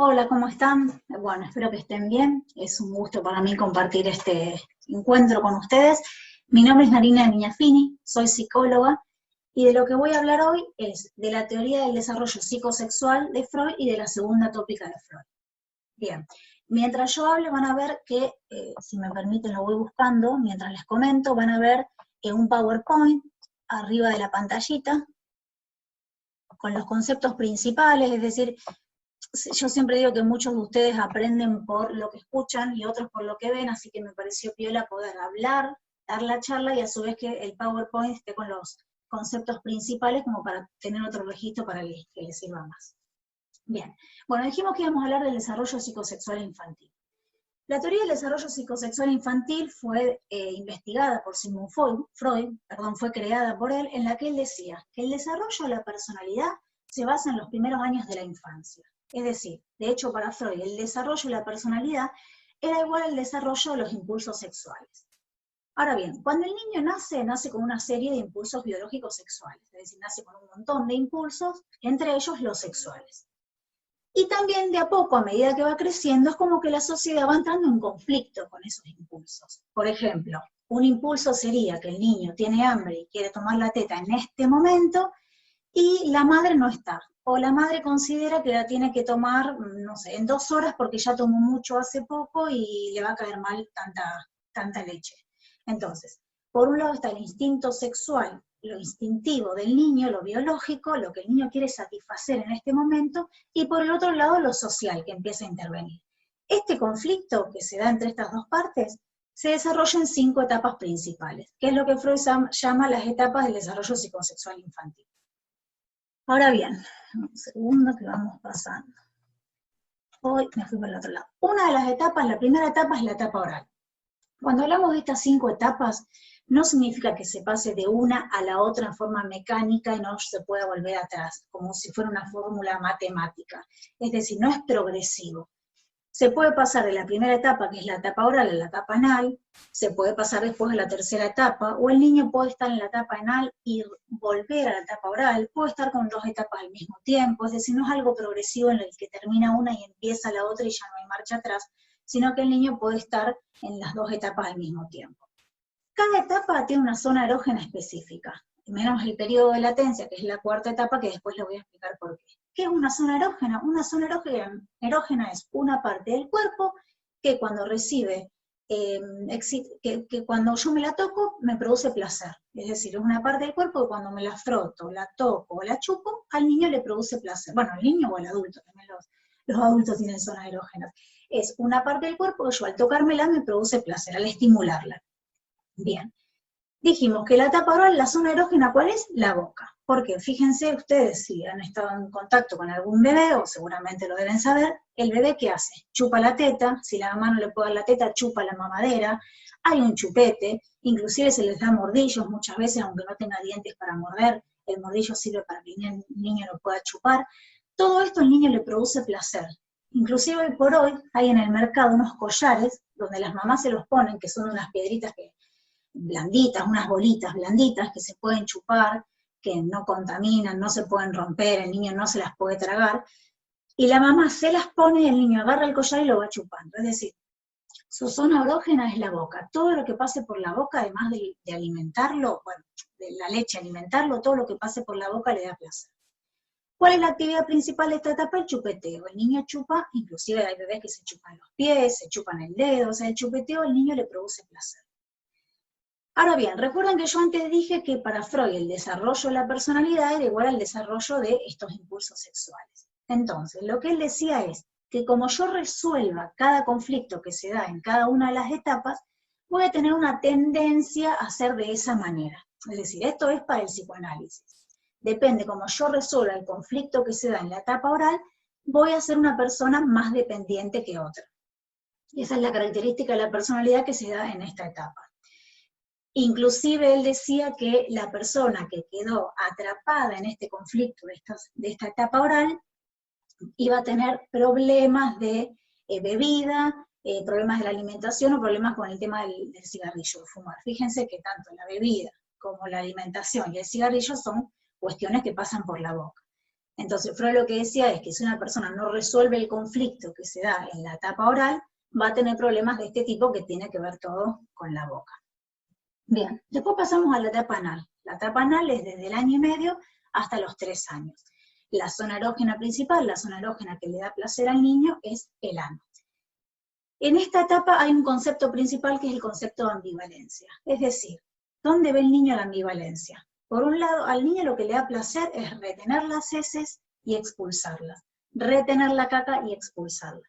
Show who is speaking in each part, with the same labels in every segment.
Speaker 1: Hola, ¿cómo están? Bueno, espero que estén bien. Es un gusto para mí compartir este encuentro con ustedes. Mi nombre es Marina Miñafini, soy psicóloga, y de lo que voy a hablar hoy es de la teoría del desarrollo psicosexual de Freud y de la segunda tópica de Freud. Bien, mientras yo hable van a ver que, si me permiten lo voy buscando, mientras les comento, van a ver un PowerPoint arriba de la pantallita con los conceptos principales, es decir, yo siempre digo que muchos de ustedes aprenden por lo que escuchan y otros por lo que ven, así que me pareció piola poder hablar, dar la charla y a su vez que el PowerPoint esté con los conceptos principales como para tener otro registro para que les sirva más. Bien, bueno, dijimos que íbamos a hablar del desarrollo psicosexual infantil. La teoría del desarrollo psicosexual infantil fue investigada por Sigmund Freud, fue creada por él, en la que él decía que el desarrollo de la personalidad se basa en los primeros años de la infancia. Es decir, de hecho para Freud el desarrollo de la personalidad era igual al desarrollo de los impulsos sexuales. Ahora bien, cuando el niño nace con una serie de impulsos biológicos sexuales, es decir, nace con un montón de impulsos, entre ellos los sexuales. Y también de a poco, a medida que va creciendo, es como que la sociedad va entrando en conflicto con esos impulsos. Por ejemplo, un impulso sería que el niño tiene hambre y quiere tomar la teta en este momento, y la madre no está. O la madre considera que la tiene que tomar, no sé, en 2 horas porque ya tomó mucho hace poco y le va a caer mal tanta leche. Entonces, por un lado está el instinto sexual, lo instintivo del niño, lo biológico, lo que el niño quiere satisfacer en este momento, y por el otro lado lo social, que empieza a intervenir. Este conflicto que se da entre estas dos partes se desarrolla en 5 etapas principales, que es lo que Freud llama las etapas del desarrollo psicosexual infantil. Ahora bien, un segundo que vamos pasando. Hoy me fui por el otro lado. Una de las etapas, la primera etapa es la etapa oral. Cuando hablamos de estas 5 etapas, no significa que se pase de una a la otra en forma mecánica y no se pueda volver atrás, como si fuera una fórmula matemática. Es decir, no es progresivo. Se puede pasar de la primera etapa, que es la etapa oral, a la etapa anal, se puede pasar después a la tercera etapa, o el niño puede estar en la etapa anal y volver a la etapa oral, puede estar con 2 etapas al mismo tiempo, es decir, no es algo progresivo en el que termina una y empieza la otra y ya no hay marcha atrás, sino que el niño puede estar en las 2 etapas al mismo tiempo. Cada etapa tiene una zona erógena específica, menos el periodo de latencia, que es la 4ª etapa, que después les voy a explicar por qué. ¿Qué es una zona erógena? Una zona erógena es una parte del cuerpo que cuando recibe, que cuando yo me la toco, me produce placer. Es decir, es una parte del cuerpo que cuando me la froto, la toco o la chupo, al niño le produce placer. Bueno, al niño o al adulto, también los adultos tienen zonas erógenas. Es una parte del cuerpo que yo al tocármela me produce placer, al estimularla. Bien. Dijimos que la etapa oral, la zona erógena, ¿cuál es? La boca. Porque fíjense ustedes, si han estado en contacto con algún bebé, o seguramente lo deben saber, el bebé ¿qué hace? Chupa la teta, si la mamá no le puede dar la teta, chupa la mamadera, hay un chupete, inclusive se les da mordillos muchas veces, aunque no tenga dientes para morder, el mordillo sirve para que el niño lo pueda chupar. Todo esto al niño le produce placer. Inclusive hoy por hoy hay en el mercado unos collares donde las mamás se los ponen, que son unas piedritas blanditas, unas bolitas blanditas que se pueden chupar, que no contaminan, no se pueden romper, el niño no se las puede tragar, y la mamá se las pone y el niño agarra el collar y lo va chupando. Es decir, su zona erógena es la boca. Todo lo que pase por la boca, además de alimentarlo, bueno, de la leche alimentarlo, todo lo que pase por la boca le da placer. ¿Cuál es la actividad principal de esta etapa? El chupeteo. El niño chupa, inclusive hay bebés que se chupan los pies, se chupan el dedo, o sea, el chupeteo al niño le produce placer. Ahora bien, recuerden que yo antes dije que para Freud el desarrollo de la personalidad era igual al desarrollo de estos impulsos sexuales. Entonces, lo que él decía es que como yo resuelva cada conflicto que se da en cada una de las etapas, voy a tener una tendencia a hacer de esa manera. Es decir, esto es para el psicoanálisis. Depende, como yo resuelva el conflicto que se da en la etapa oral, voy a ser una persona más dependiente que otra. Y esa es la característica de la personalidad que se da en esta etapa. Inclusive él decía que la persona que quedó atrapada en este conflicto de esta etapa oral iba a tener problemas de bebida, problemas de la alimentación o problemas con el tema del cigarrillo, de fumar. Fíjense que tanto la bebida como la alimentación y el cigarrillo son cuestiones que pasan por la boca. Entonces, Freud lo que decía es que si una persona no resuelve el conflicto que se da en la etapa oral, va a tener problemas de este tipo que tiene que ver todo con la boca. Bien, después pasamos a la etapa anal. La etapa anal es desde el 1,5 años hasta los 3 años. La zona erógena principal, la zona erógena que le da placer al niño, es el ano. En esta etapa hay un concepto principal que es el concepto de ambivalencia. Es decir, ¿dónde ve el niño la ambivalencia? Por un lado, al niño lo que le da placer es retener las heces y expulsarlas. Retener la caca y expulsarla.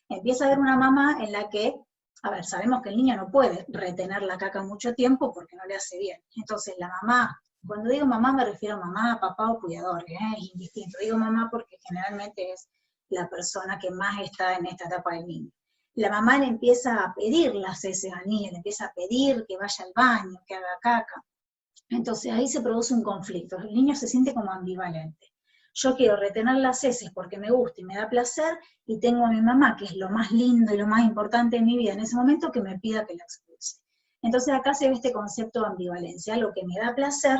Speaker 1: Empieza a haber una mamá en la que, a ver, sabemos que el niño no puede retener la caca mucho tiempo porque no le hace bien. Entonces la mamá, cuando digo mamá me refiero a mamá, papá o cuidador, es indistinto. Digo mamá porque generalmente es la persona que más está en esta etapa del niño. La mamá le empieza a pedir las heces al niño, le empieza a pedir que vaya al baño, que haga caca. Entonces ahí se produce un conflicto, el niño se siente como ambivalente. Yo quiero retener las heces porque me gusta y me da placer, y tengo a mi mamá, que es lo más lindo y lo más importante en mi vida en ese momento, que me pida que la expulse. Entonces acá se ve este concepto de ambivalencia, lo que me da placer,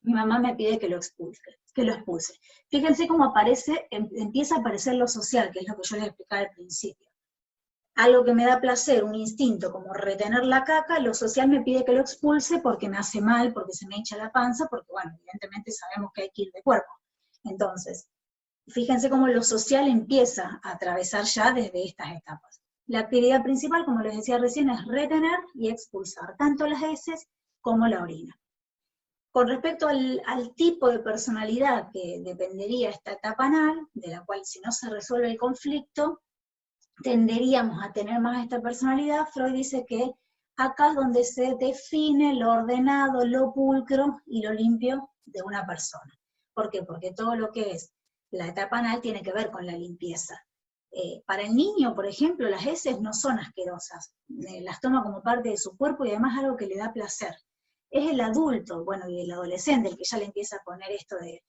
Speaker 1: mi mamá me pide que lo expulse. Fíjense cómo aparece, empieza a aparecer lo social, que es lo que yo les explicaba al principio. Algo que me da placer, un instinto como retener la caca, lo social me pide que lo expulse porque me hace mal, porque se me hincha la panza, porque bueno, evidentemente sabemos que hay que ir de cuerpo. Entonces, fíjense cómo lo social empieza a atravesar ya desde estas etapas. La actividad principal, como les decía recién, es retener y expulsar, tanto las heces como la orina. Con respecto al tipo de personalidad que dependería esta etapa anal, de la cual si no se resuelve el conflicto, tenderíamos a tener más esta personalidad, Freud dice que acá es donde se define lo ordenado, lo pulcro y lo limpio de una persona. ¿Por qué? Porque todo lo que es la etapa anal tiene que ver con la limpieza. Para el niño, por ejemplo, las heces no son asquerosas, las toma como parte de su cuerpo y además algo que le da placer. Es el adulto, bueno, y el adolescente el que ya le empieza a poner esto de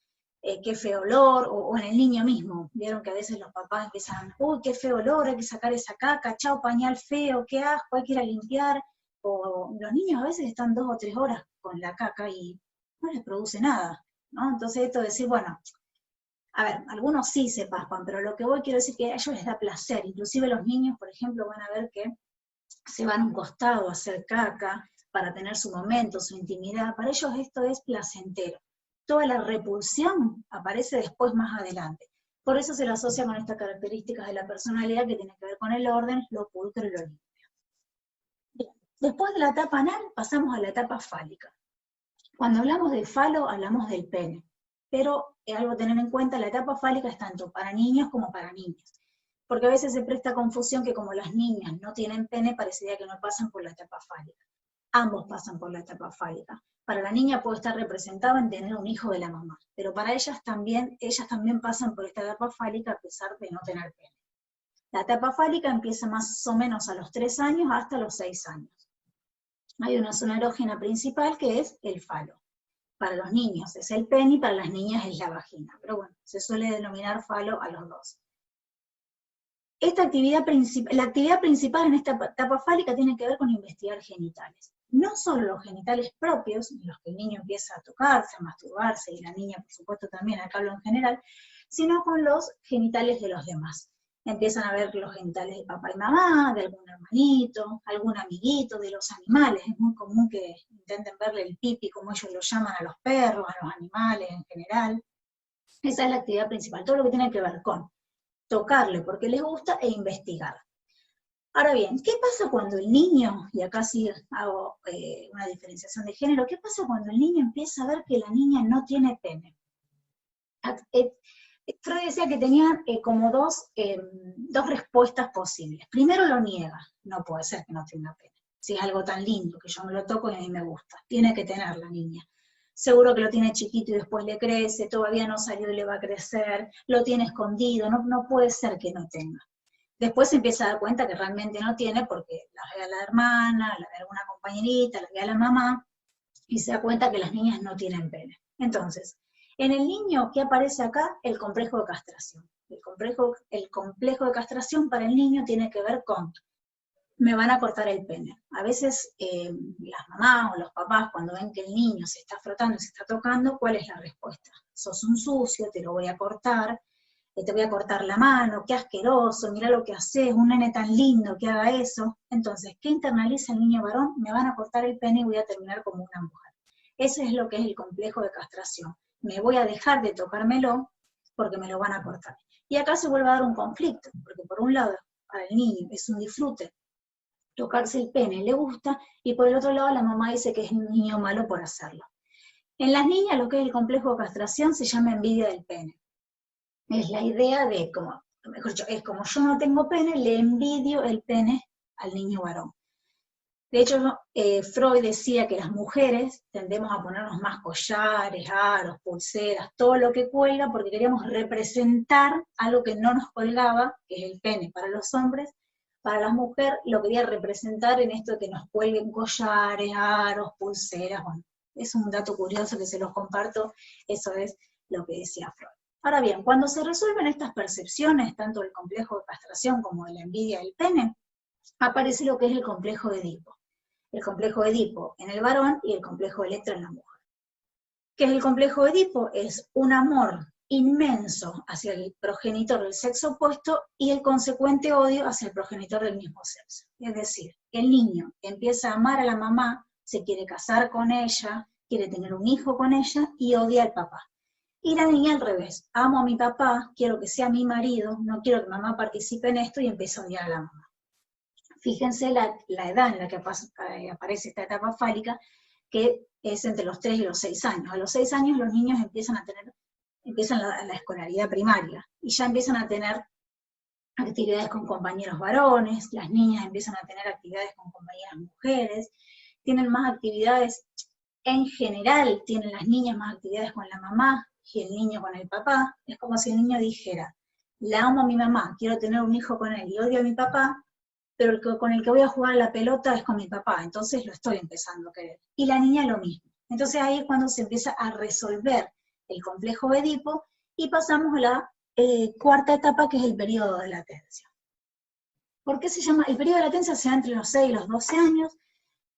Speaker 1: qué feo olor, o en el niño mismo, vieron que a veces los papás empiezan, uy, qué feo olor, hay que sacar esa caca, chao, pañal feo, qué asco, hay que ir a limpiar, o los niños a veces están 2 o 3 horas con la caca y no les produce nada, ¿no? Entonces esto de decir, bueno, a ver, algunos sí se paspan, pero lo que voy quiero decir que a ellos les da placer, inclusive los niños, por ejemplo, van a ver que se van a un costado a hacer caca, para tener su momento, su intimidad, para ellos esto es placentero. Toda la repulsión aparece después más adelante. Por eso se lo asocia con estas características de la personalidad que tienen que ver con el orden, lo pulcro y lo limpio. Bien. Después de la etapa anal pasamos a la etapa fálica. Cuando hablamos de falo hablamos del pene, pero es algo a tener en cuenta, la etapa fálica es tanto para niños como para niñas. Porque a veces se presta confusión que como las niñas no tienen pene, parecería que no pasan por la etapa fálica. Ambos pasan por la etapa fálica. Para la niña puede estar representado en tener un hijo de la mamá, pero para ellas también pasan por esta etapa fálica a pesar de no tener pene. La etapa fálica empieza más o menos a los 3 años hasta los 6 años. Hay una zona erógena principal que es el falo. Para los niños es el pene y para las niñas es la vagina, pero bueno, se suele denominar falo a los dos. La actividad principal en esta etapa fálica tiene que ver con investigar genitales. No solo los genitales propios, en los que el niño empieza a tocarse, a masturbarse, y la niña por supuesto también, acá hablo en general, sino con los genitales de los demás. Empiezan a ver los genitales de papá y mamá, de algún hermanito, algún amiguito, de los animales. Es muy común que intenten verle el pipi, como ellos lo llaman, a los perros, a los animales en general. Esa es la actividad principal, todo lo que tiene que ver con tocarle porque les gusta e investigar. Ahora bien, ¿qué pasa cuando el niño, y acá sí hago una diferenciación de género, qué pasa cuando el niño empieza a ver que la niña no tiene pene? Freud decía que tenía como dos respuestas posibles. Primero lo niega, no puede ser que no tenga pene. Si es algo tan lindo que yo me lo toco y a mí me gusta, tiene que tener la niña. Seguro que lo tiene chiquito y después le crece, todavía no salió y le va a crecer, lo tiene escondido, no puede ser que no tenga. Después se empieza a dar cuenta que realmente no tiene porque la ve a la hermana, la ve a alguna compañerita, la ve a la mamá, y se da cuenta que las niñas no tienen pene. Entonces, en el niño, ¿qué aparece acá? El complejo de castración. El complejo de castración para el niño tiene que ver con me van a cortar el pene. A veces las mamás o los papás, cuando ven que el niño se está frotando, se está tocando, ¿cuál es la respuesta? Sos un sucio, te lo voy a cortar, te voy a cortar la mano, qué asqueroso, mira lo que haces, un nene tan lindo que haga eso. Entonces, ¿qué internaliza el niño varón? Me van a cortar el pene y voy a terminar como una mujer. Ese es lo que es el complejo de castración. Me voy a dejar de tocármelo porque me lo van a cortar. Y acá se vuelve a dar un conflicto, porque por un lado, para el niño es un disfrute, tocarse el pene le gusta, y por el otro lado la mamá dice que es un niño malo por hacerlo. En las niñas lo que es el complejo de castración se llama envidia del pene. Es la idea de, como, mejor dicho, es como yo no tengo pene, le envidio el pene al niño varón. De hecho, Freud decía que las mujeres tendemos a ponernos más collares, aros, pulseras, todo lo que cuelga, porque queríamos representar algo que no nos colgaba, que es el pene para los hombres. Para las mujeres lo quería representar en esto de que nos cuelguen collares, aros, pulseras. Bueno, es un dato curioso que se los comparto, eso es lo que decía Freud. Ahora bien, cuando se resuelven estas percepciones, tanto del complejo de castración como de la envidia del pene, aparece lo que es el complejo de Edipo. El complejo de Edipo en el varón y el complejo de Electra en la mujer. ¿Qué es el complejo de Edipo? Es un amor inmenso hacia el progenitor del sexo opuesto y el consecuente odio hacia el progenitor del mismo sexo. Es decir, el niño empieza a amar a la mamá, se quiere casar con ella, quiere tener un hijo con ella y odia al papá. Y la niña al revés, amo a mi papá, quiero que sea mi marido, no quiero que mamá participe en esto y empieza a odiar a la mamá. Fíjense la edad en la que aparece esta etapa fálica, que es entre los 3 y los 6 años. A los 6 años los niños empiezan la escolaridad primaria, y ya empiezan a tener actividades con compañeros varones, las niñas empiezan a tener actividades con compañeras mujeres, tienen más actividades, en general tienen las niñas más actividades con la mamá y el niño con el papá. Es como si el niño dijera, la amo a mi mamá, quiero tener un hijo con él y odio a mi papá, pero el con el que voy a jugar la pelota es con mi papá, entonces lo estoy empezando a querer. Y la niña lo mismo. Entonces ahí es cuando se empieza a resolver el complejo de Edipo y pasamos a la cuarta etapa, que es el periodo de latencia. ¿Por qué se llama? El periodo de latencia se da entre los 6 y los 12 años.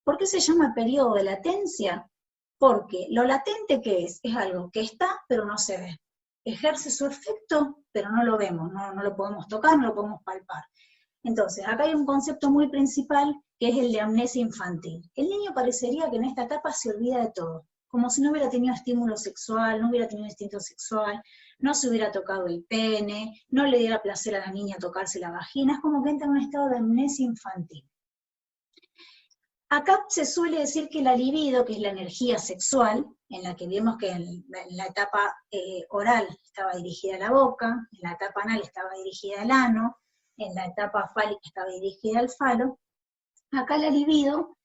Speaker 1: ¿Por qué se llama periodo de latencia? Porque lo latente que es algo que está pero no se ve. Ejerce su efecto, pero no lo vemos, no lo podemos tocar, no lo podemos palpar. Entonces, acá hay un concepto muy principal, que es el de amnesia infantil. El niño parecería que en esta etapa se olvida de todo, como si no hubiera tenido estímulo sexual, no hubiera tenido instinto sexual, no se hubiera tocado el pene, no le diera placer a la niña tocarse la vagina, es como que entra en un estado de amnesia infantil. Acá se suele decir que la libido, que es la energía sexual, en la que vimos que en la etapa oral estaba dirigida a la boca, en la etapa anal estaba dirigida al ano, en la etapa fálica estaba dirigida al falo. Acá la libido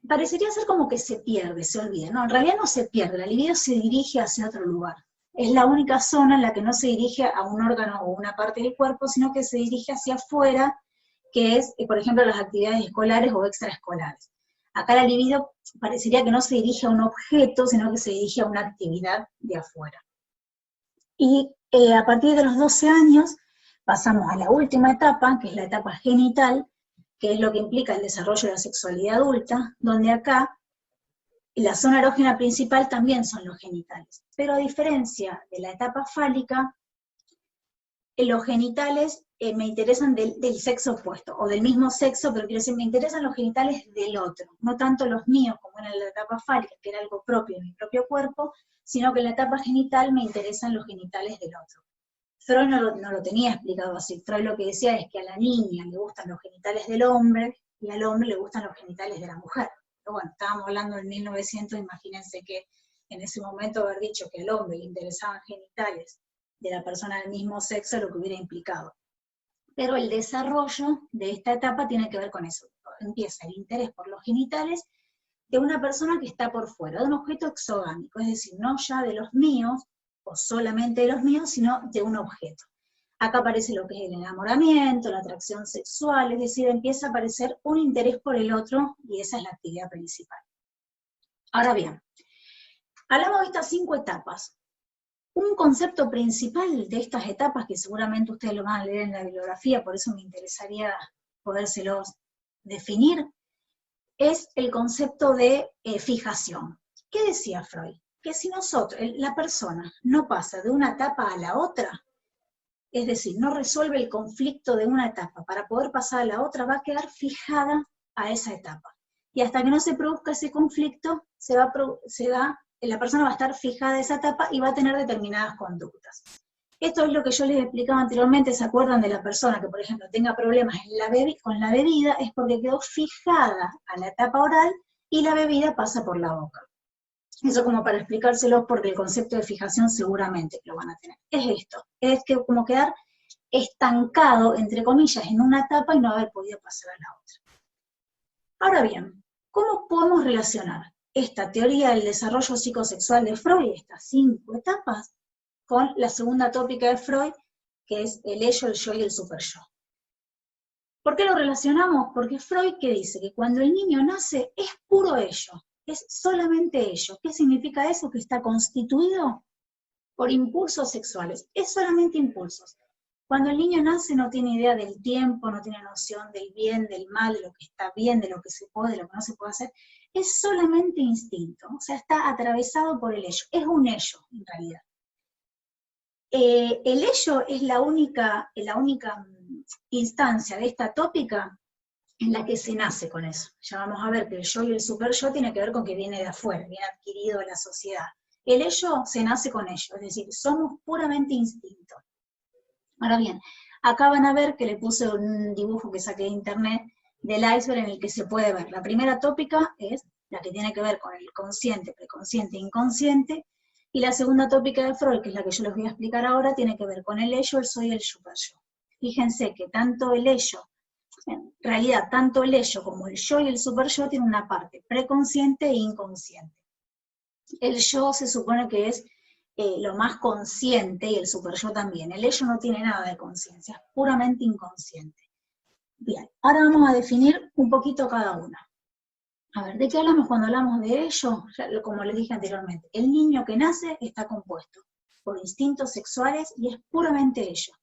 Speaker 1: parecería ser como que se pierde, se olvida. No, en realidad no se pierde, la libido se dirige hacia otro lugar. Es la única zona en la que no se dirige a un órgano o una parte del cuerpo, sino que se dirige hacia afuera, que es, por ejemplo, las actividades escolares o extraescolares. Acá la libido parecería que no se dirige a un objeto, sino que se dirige a una actividad de afuera. Y a partir de los 12 años pasamos a la última etapa, que es la etapa genital, que es lo que implica el desarrollo de la sexualidad adulta, donde acá la zona erógena principal también son los genitales. Pero a diferencia de la etapa fálica, los genitales me interesan del sexo opuesto, o del mismo sexo, pero quiero decir, me interesan los genitales del otro, no tanto los míos, como en la etapa fálica, que era algo propio de mi propio cuerpo, sino que en la etapa genital me interesan los genitales del otro. Freud no lo tenía explicado así. Freud lo que decía es que a la niña le gustan los genitales del hombre, y al hombre le gustan los genitales de la mujer. Pero bueno, estábamos hablando en 1900, imagínense que en ese momento haber dicho que al hombre le interesaban genitales de la persona del mismo sexo, lo que hubiera implicado. Pero el desarrollo de esta etapa tiene que ver con eso. Empieza el interés por los genitales de una persona que está por fuera, de un objeto exogámico, es decir, no ya de los míos, o solamente de los míos, sino de un objeto. Acá aparece lo que es el enamoramiento, la atracción sexual, es decir, empieza a aparecer un interés por el otro, y esa es la actividad principal. Ahora bien, hablamos de estas 5 etapas. Un concepto principal de estas etapas, que seguramente ustedes lo van a leer en la bibliografía, por eso me interesaría podérselos definir, es el concepto de fijación. ¿Qué decía Freud? Que si la persona no pasa de una etapa a la otra, es decir, no resuelve el conflicto de una etapa para poder pasar a la otra, va a quedar fijada a esa etapa. Y hasta que no se produzca ese conflicto, la persona va a estar fijada a esa etapa y va a tener determinadas conductas. Esto es lo que yo les explicaba anteriormente. ¿Se acuerdan de la persona que, por ejemplo, tenga problemas con la bebida? Es porque quedó fijada a la etapa oral y la bebida pasa por la boca. Eso como para explicárselo, porque el concepto de fijación seguramente lo van a tener. Es esto, es que como quedar estancado, entre comillas, en una etapa y no haber podido pasar a la otra. Ahora bien, ¿cómo podemos relacionar esta teoría del desarrollo psicosexual de Freud, estas 5 etapas, con la segunda tópica de Freud, que es el ello, el yo y el superyo? ¿Por qué lo relacionamos? Porque Freud, ¿qué dice? Que cuando el niño nace es puro ello, es solamente ello. ¿Qué significa eso? Que está constituido por impulsos sexuales, es solamente impulsos. Cuando el niño nace no tiene idea del tiempo, no tiene noción del bien, del mal, de lo que está bien, de lo que se puede, de lo que no se puede hacer, es solamente instinto, o sea, está atravesado por el ello, es un ello en realidad. El ello es la única instancia de esta tópica en la que se nace con eso. Ya vamos a ver que el yo y el superyo tiene que ver con que viene de afuera, viene adquirido de la sociedad. El ello se nace con ello, es decir, somos puramente instinto. Ahora bien, acá van a ver que le puse un dibujo que saqué de internet del iceberg en el que se puede ver. La primera tópica es la que tiene que ver con el consciente, preconsciente e inconsciente, y la segunda tópica de Freud, que es la que yo les voy a explicar ahora, tiene que ver con el ello, el soy y el superyo. Fíjense que tanto el ello, en realidad tanto el ello como el yo y el superyo tienen una parte preconsciente e inconsciente. El yo se supone que es lo más consciente y el superyo también. El ello no tiene nada de conciencia, es puramente inconsciente. Bien, ahora vamos a definir un poquito cada una. A ver, ¿de qué hablamos cuando hablamos de ello? Como les dije anteriormente, el niño que nace está compuesto por instintos sexuales y es puramente ello.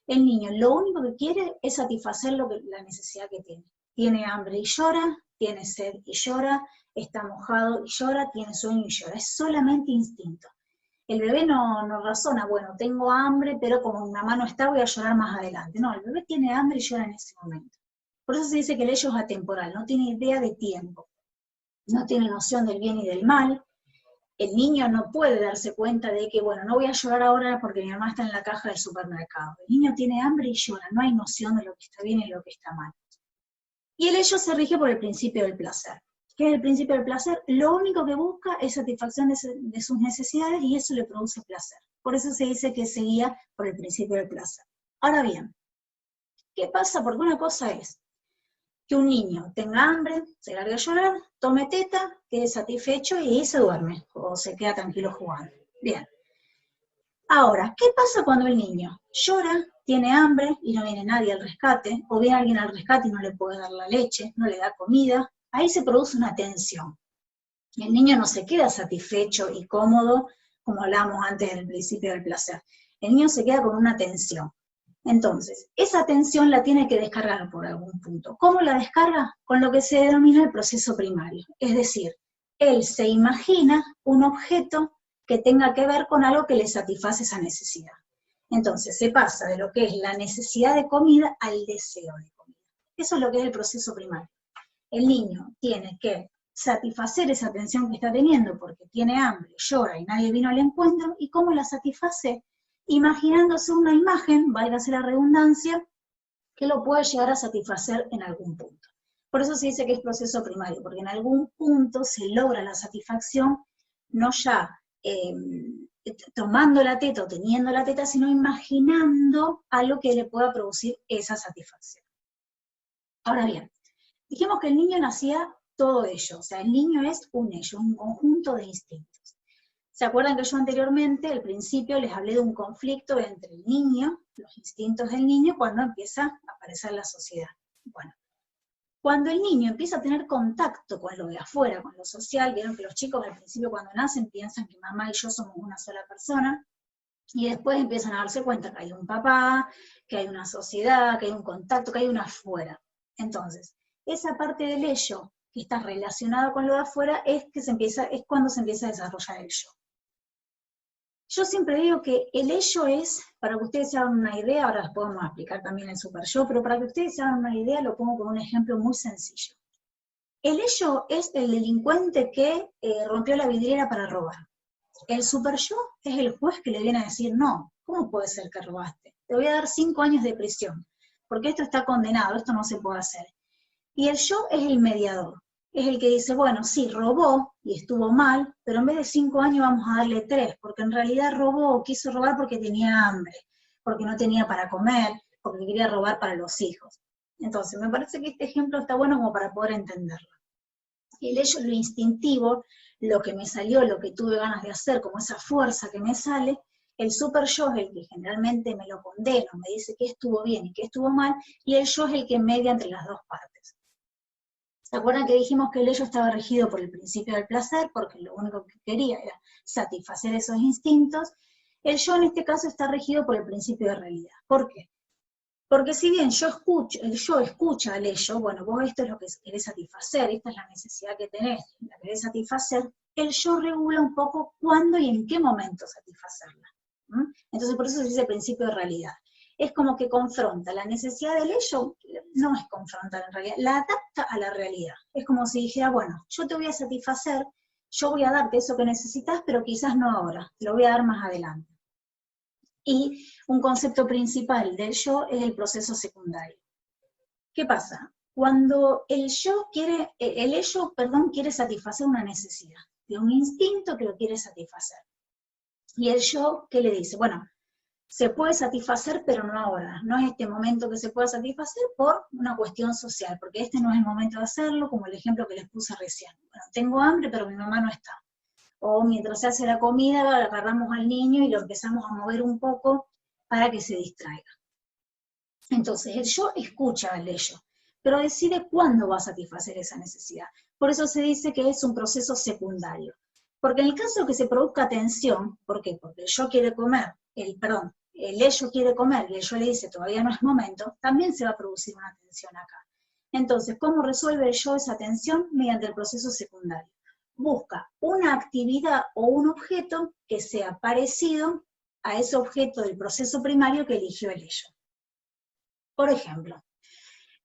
Speaker 1: El niño lo único que quiere es satisfacer la necesidad que tiene. Tiene hambre y llora, tiene sed y llora, está mojado y llora, tiene sueño y llora. Es solamente instinto. El bebé no razona, bueno, tengo hambre, pero como mi mamá no está, voy a llorar más adelante. No, el bebé tiene hambre y llora en ese momento. Por eso se dice que el ello es atemporal, no tiene idea de tiempo, no tiene noción del bien y del mal. El niño no puede darse cuenta de que, bueno, no voy a llorar ahora porque mi mamá está en la caja del supermercado. El niño tiene hambre y llora, no hay noción de lo que está bien y lo que está mal. Y el ello se rige por el principio del placer. ¿Qué es el principio del placer? Lo único que busca es satisfacción de sus necesidades y eso le produce placer. Por eso se dice que se guía por el principio del placer. Ahora bien, ¿qué pasa? Porque una cosa es que un niño tenga hambre, se largue a llorar, tome teta, quede satisfecho y se duerme, o se queda tranquilo jugando. Bien. Ahora, ¿qué pasa cuando el niño llora, tiene hambre y no viene nadie al rescate, o viene alguien al rescate y no le puede dar la leche, no le da comida? Ahí se produce una tensión. El niño no se queda satisfecho y cómodo, como hablábamos antes del principio del placer. El niño se queda con una tensión. Entonces, esa tensión la tiene que descargar por algún punto. ¿Cómo la descarga? Con lo que se denomina el proceso primario. Es decir, él se imagina un objeto que tenga que ver con algo que le satisface esa necesidad. Entonces, se pasa de lo que es la necesidad de comida al deseo de comida. Eso es lo que es el proceso primario. El niño tiene que satisfacer esa tensión que está teniendo porque tiene hambre, llora y nadie vino al encuentro. ¿Y cómo la satisface? Imaginándose una imagen, válgase la redundancia, que lo puede llegar a satisfacer en algún punto. Por eso se dice que es proceso primario, porque en algún punto se logra la satisfacción, no ya tomando la teta o teniendo la teta, sino imaginando algo que le pueda producir esa satisfacción. Ahora bien, dijimos que el niño nacía todo ello, o sea, el niño es un ello, un conjunto de instintos. ¿Se acuerdan que yo anteriormente, al principio, les hablé de un conflicto entre el niño, los instintos del niño, cuando empieza a aparecer la sociedad? Bueno, cuando el niño empieza a tener contacto con lo de afuera, con lo social, vieron que los chicos al principio cuando nacen piensan que mamá y yo somos una sola persona, y después empiezan a darse cuenta que hay un papá, que hay una sociedad, que hay un contacto, que hay un afuera. Entonces, esa parte del ello que está relacionada con lo de afuera es cuando se empieza a desarrollar el yo. Yo siempre digo que el ello es, para que ustedes se hagan una idea, ahora les podemos explicar también el super yo, pero para que ustedes se hagan una idea lo pongo con un ejemplo muy sencillo. El ello es el delincuente que rompió la vidriera para robar. El super yo es el juez que le viene a decir, no, ¿cómo puede ser que robaste? Te voy a dar 5 años de prisión, porque esto está condenado, esto no se puede hacer. Y el yo es el mediador, es el que dice, bueno, sí, robó y estuvo mal, pero en vez de 5 años vamos a darle 3, porque en realidad robó o quiso robar porque tenía hambre, porque no tenía para comer, porque quería robar para los hijos. Entonces, me parece que este ejemplo está bueno como para poder entenderlo. El ello es lo instintivo, lo que me salió, lo que tuve ganas de hacer, como esa fuerza que me sale. El super yo es el que generalmente me lo condena, me dice que estuvo bien y que estuvo mal, y el yo es el que media entre las dos partes. ¿Se acuerdan que dijimos que el ello estaba regido por el principio del placer, porque lo único que quería era satisfacer esos instintos? El yo en este caso está regido por el principio de realidad. ¿Por qué? Porque si bien el yo escucha al ello, bueno, vos esto es lo que querés satisfacer, esta es la necesidad que tenés, la querés satisfacer, el yo regula un poco cuándo y en qué momento satisfacerla. Entonces por eso se dice principio de realidad. Es como que confronta la necesidad del ello, no es confrontar en realidad, la adapta a la realidad. Es como si dijera, bueno, yo te voy a satisfacer, yo voy a darte eso que necesitas, pero quizás no ahora, te lo voy a dar más adelante. Y un concepto principal del yo es el proceso secundario. ¿Qué pasa? Cuando el ello quiere satisfacer una necesidad, de un instinto que lo quiere satisfacer. Y el yo, ¿qué le dice? Bueno, se puede satisfacer, pero no ahora. No es este momento que se pueda satisfacer por una cuestión social, porque este no es el momento de hacerlo, como el ejemplo que les puse recién. Bueno, tengo hambre, pero mi mamá no está. O mientras se hace la comida, agarramos al niño y lo empezamos a mover un poco para que se distraiga. Entonces, el yo escucha al ello, pero decide cuándo va a satisfacer esa necesidad. Por eso se dice que es un proceso secundario. Porque en el caso de que se produzca tensión, ¿por qué? Porque el yo quiere comer, el ello quiere comer y el yo le dice todavía no es momento, también se va a producir una tensión acá. Entonces, ¿cómo resuelve el yo esa tensión? Mediante el proceso secundario. Busca una actividad o un objeto que sea parecido a ese objeto del proceso primario que eligió el ello. Por ejemplo,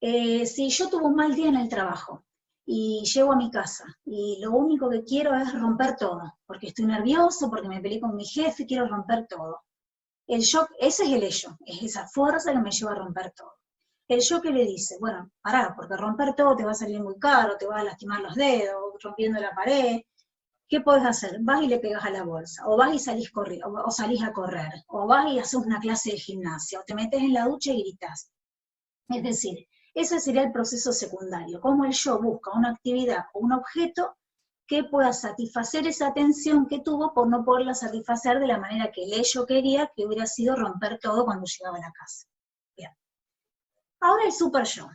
Speaker 1: si yo tuve un mal día en el trabajo y llego a mi casa y lo único que quiero es romper todo, porque estoy nervioso, porque me peleé con mi jefe, quiero romper todo. El yo, ese es el ello, es esa fuerza que me lleva a romper todo. El yo que le dice, bueno, pará, porque romper todo te va a salir muy caro, te va a lastimar los dedos, rompiendo la pared. ¿Qué podés hacer? Vas y le pegas a la bolsa, o vas y salís o salís a correr, o vas y haces una clase de gimnasia, o te metes en la ducha y gritás. Es decir, ese sería el proceso secundario, cómo el yo busca una actividad o un objeto que pueda satisfacer esa tensión que tuvo por no poderla satisfacer de la manera que el ello quería, que hubiera sido romper todo cuando llegaba a la casa. Bien. Ahora el super yo.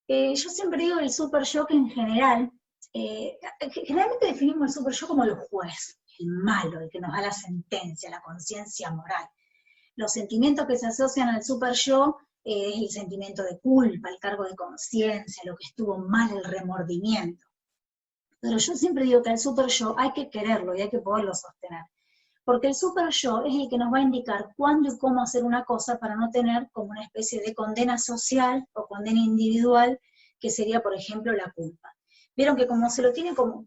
Speaker 1: Yo siempre digo el super yo que en general, generalmente definimos el super yo como el juez, el malo, el que nos da la sentencia, la conciencia moral. Los sentimientos que se asocian al super yo es el sentimiento de culpa, el cargo de conciencia, lo que estuvo mal, el remordimiento. Pero yo siempre digo que el super yo hay que quererlo y hay que poderlo sostener. Porque el super yo es el que nos va a indicar cuándo y cómo hacer una cosa para no tener como una especie de condena social o condena individual, que sería, por ejemplo, la culpa. Vieron que como se lo tiene como...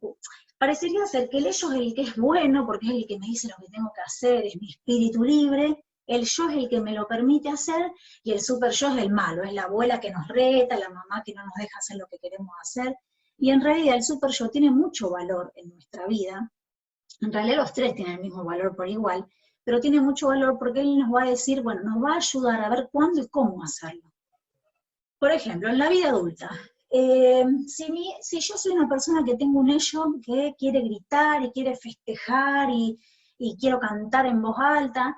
Speaker 1: Parecería ser que el ello es el que es bueno, porque es el que me dice lo que tengo que hacer, es mi espíritu libre, el yo es el que me lo permite hacer, y el super yo es el malo, es la abuela que nos reta, la mamá que no nos deja hacer lo que queremos hacer, y en realidad el super yo tiene mucho valor en nuestra vida. En realidad los tres tienen el mismo valor por igual, pero tiene mucho valor porque él nos va a decir, bueno, nos va a ayudar a ver cuándo y cómo hacerlo. Por ejemplo, en la vida adulta, si yo soy una persona que tengo un ello que quiere gritar y quiere festejar y quiero cantar en voz alta,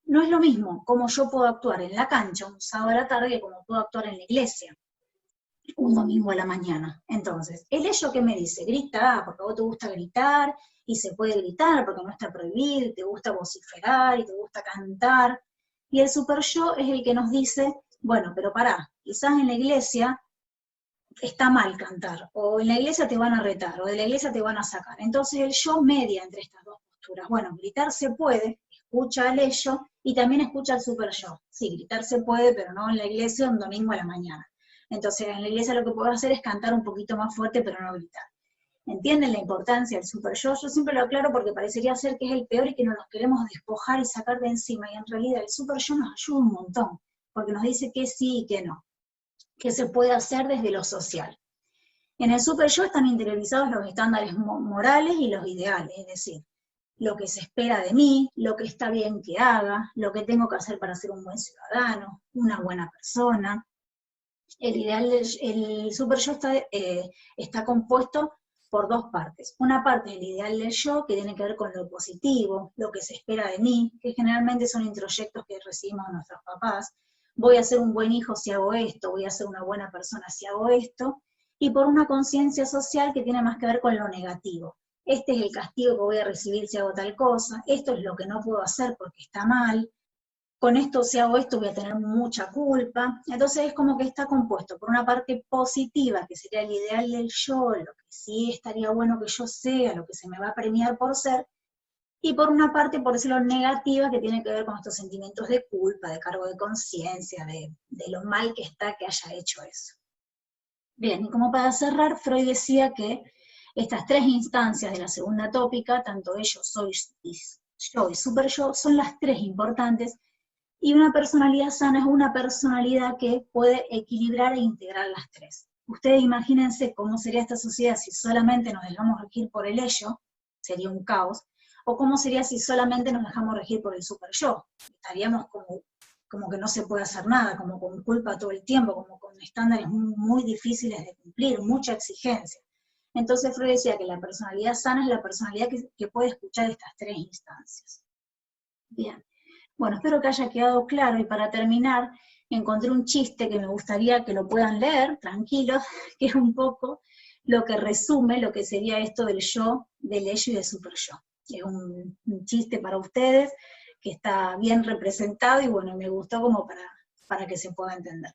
Speaker 1: no es lo mismo como yo puedo actuar en la cancha un sábado a la tarde que como puedo actuar en la iglesia un domingo a la mañana. Entonces, el ello que me dice, grita, porque a vos te gusta gritar, y se puede gritar porque no está prohibido, y te gusta vociferar, y te gusta cantar, y el super yo es el que nos dice, bueno, pero pará, quizás en la iglesia está mal cantar, o en la iglesia te van a retar, o de la iglesia te van a sacar. Entonces el yo media entre estas dos posturas. Bueno, gritar se puede, escucha al ello, y también escucha al super yo. Sí, gritar se puede, pero no en la iglesia un domingo a la mañana. Entonces en la iglesia lo que puedo hacer es cantar un poquito más fuerte, pero no gritar. ¿Entienden la importancia del super yo? Yo siempre lo aclaro porque parecería ser que es el peor y que nos los queremos despojar y sacar de encima, y en realidad el super yo nos ayuda un montón, porque nos dice que sí y que no, que se puede hacer desde lo social. En el super yo están interiorizados los estándares morales y los ideales, es decir, lo que se espera de mí, lo que está bien que haga, lo que tengo que hacer para ser un buen ciudadano, una buena persona. El super yo está compuesto por dos partes. Una parte es el ideal del yo, que tiene que ver con lo positivo, lo que se espera de mí, que generalmente son introyectos que recibimos de nuestros papás. Voy a ser un buen hijo si hago esto, voy a ser una buena persona si hago esto. Y por una conciencia social que tiene más que ver con lo negativo. Este es el castigo que voy a recibir si hago tal cosa, esto es lo que no puedo hacer porque está mal, con esto si hago esto voy a tener mucha culpa. Entonces es como que está compuesto por una parte positiva, que sería el ideal del yo, lo que sí estaría bueno que yo sea, lo que se me va a premiar por ser, y por una parte, por decirlo, negativa, que tiene que ver con estos sentimientos de culpa, de cargo de conciencia, de lo mal que está que haya hecho eso. Bien, y como para cerrar, Freud decía que estas tres instancias de la segunda tópica, tanto ellos, soy y yo y super yo, son las tres importantes. Y una personalidad sana es una personalidad que puede equilibrar e integrar las tres. Ustedes imagínense cómo sería esta sociedad si solamente nos dejamos regir por el ello, sería un caos, o cómo sería si solamente nos dejamos regir por el super yo. Estaríamos como que no se puede hacer nada, como con culpa todo el tiempo, como con estándares muy difíciles de cumplir, mucha exigencia. Entonces Freud decía que la personalidad sana es la personalidad que puede escuchar estas tres instancias. Bien. Bueno, espero que haya quedado claro, y para terminar, encontré un chiste que me gustaría que lo puedan leer, tranquilos, que es un poco lo que resume lo que sería esto del yo, del ello y del super yo. Es un chiste para ustedes, que está bien representado, y bueno, me gustó como para que se pueda entender.